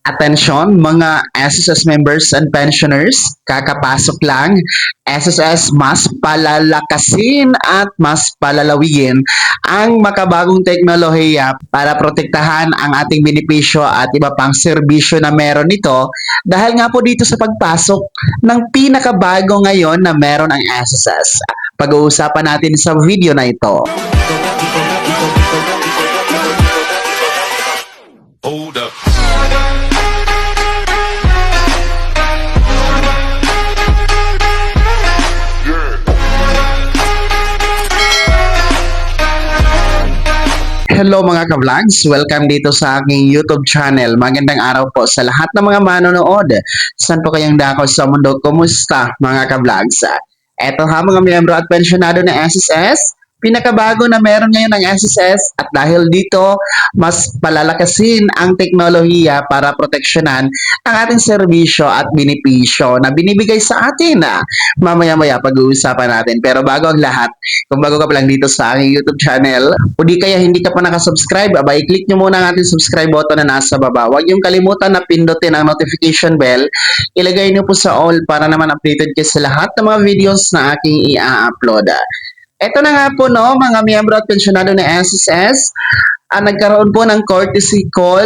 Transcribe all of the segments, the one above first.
Atensyon mga SSS members and pensioners, kakapasok lang, SSS mas palalakasin at mas palalawigin ang makabagong teknolohiya para protektahan ang ating benepisyo at iba pang serbisyo na meron nito dahil nga po dito sa pagpasok ng pinakabago ngayon na meron ang SSS. Pag-uusapan natin sa video na ito. Hold up. Hello mga ka-vlogs! Welcome dito sa aking YouTube channel. Magandang araw po sa lahat ng mga manonood. Saan po kayong dako sa mundo? Kumusta mga ka-vlogs? Eto ha mga miyembro at pensyonado ng SSS. Pinakabago na meron ngayon ng SSS at dahil dito, mas palalakasin ang teknolohiya para proteksyonan ang ating serbisyo at benepisyo na binibigay sa atin. Mamaya-maya pag-uusapan natin. Pero bago ang lahat, kung bago ka pa lang dito sa aking YouTube channel, o di kaya hindi ka pa nakasubscribe, abay click nyo muna ang ating subscribe button na nasa baba. Huwag yung kalimutan na pindutin ang notification bell. Ilagay nyo po sa all para naman updated kayo sa lahat ng mga videos na aking i-upload. Ito na nga po no, mga miyembro at pensyonado ng SSS, nagkaroon po ng courtesy call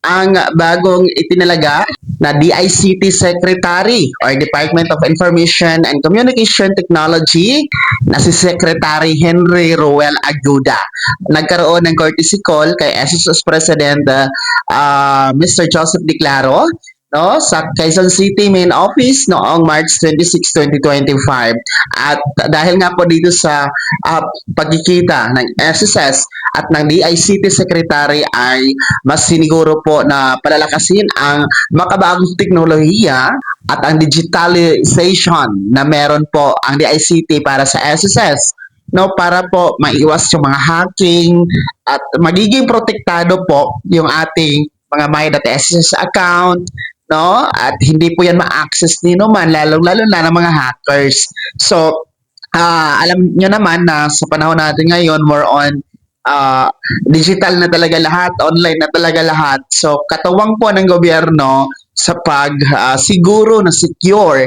ang bagong itinalaga na DICT Secretary or Department of Information and Communication Technology na si Secretary Henry Roel Aguda. Nagkaroon ng courtesy call kay SSS President Mr. Joseph Declaro no, sa Quezon City Main Office noong March 26, 2025. At dahil nga po dito sa pagkikita ng SSS at ng DICT Secretary ay mas siniguro po na palalakasin ang makabagong teknolohiya at ang digitalization na meron po ang DICT para sa SSS. No, para po maiwas yung mga hacking at magiging protektado po yung ating mga My.SSS account, no? At hindi po yan ma-access ni naman, lalo-lalo na ng mga hackers. So, alam nyo naman na sa panahon natin ngayon, more on digital na talaga lahat, online na talaga lahat. So, katuwang po ng gobyerno sa siguro na secure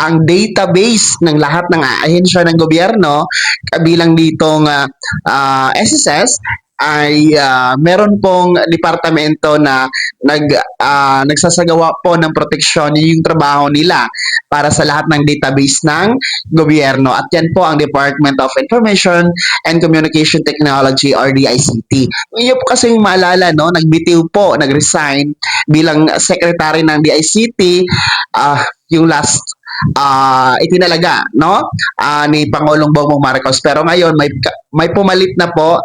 ang database ng lahat ng ahensya ng gobyerno, kabilang ditong SSS, ay meron pong departamento na nagsasagawa po ng proteksyon. Yung trabaho nila para sa lahat ng database ng gobyerno. At yan po ang Department of Information and Communication Technology or DICT. Ngayon po kasi yung maalala, no, nagbitiw po, nag-resign bilang secretary ng DICT yung last itinalaga no ni Pangulong Bongbong Marcos, pero ngayon may pumalit na po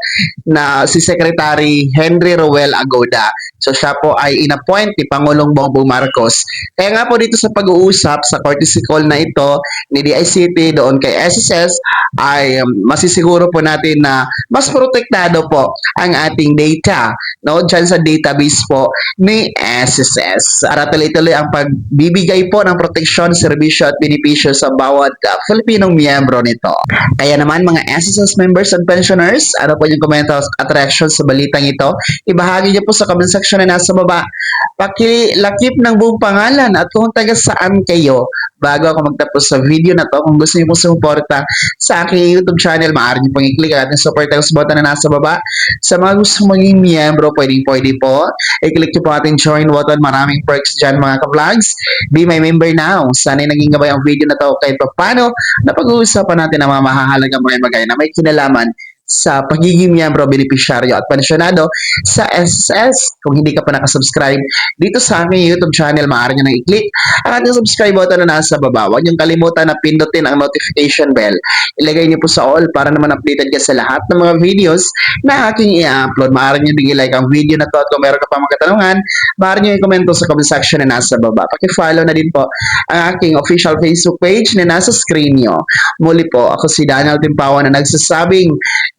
na si Secretary Henry Roel Aguda. So siya po ay inappoint ni Pangulong Bongbong Marcos. Kaya nga po dito sa pag-uusap sa courtesy call na ito ni DICT doon kay SSS ay masisiguro po natin na mas protektado po ang ating data no dyan sa database po ni SSS. Para tuloy-tuloy ang pagbibigay po ng proteksyon, serbisyo at benepisyo sa bawat Filipinong miyembro nito. Kaya naman mga SSS members and pensioners, ano po yung comments at reactions sa balitang ito? Ibahagi niyo po sa comment section na nasa baba. Pakilakip ng buong pangalan at kung taga saan kayo. Bago ako magtapos sa video na to, kung gusto niyo po sumuporta sa aking YouTube channel, maaari niyo pong i-click ang ating support button na nasa baba. Sa mga gusto maging miyembro, pwede po. I-click niyo po ating join button. Maraming perks dyan mga ka-vlogs. Be my member now. Sana'y naging gabay ang video na to kahit paano na pag-uusapan natin ang mga mahahalagang mga bagay na may kinalaman sa pagiging miyembro, benepisyaryo at pensyonado sa SSS. Kung hindi ka pa nakasubscribe dito sa aking YouTube channel, maaari nyo nang i-click ang ating subscribe button na nasa baba. Huwag niyong kalimutan na pindutin ang notification bell. Ilagay niyo po sa all para naman updated ka sa lahat ng mga videos na aking i-upload. Maaari nyo din i-like ang video na to at kung meron ka pa mga katanungan, maaari nyo i-komento sa comment section na nasa baba. Paki-follow na din po ang aking official Facebook page na nasa screen nyo. Muli po, ako si Daniel Timpawan na nagsasabing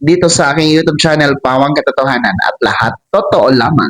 dito sa aking YouTube channel, Pawang Katotohanan at lahat totoo lamang.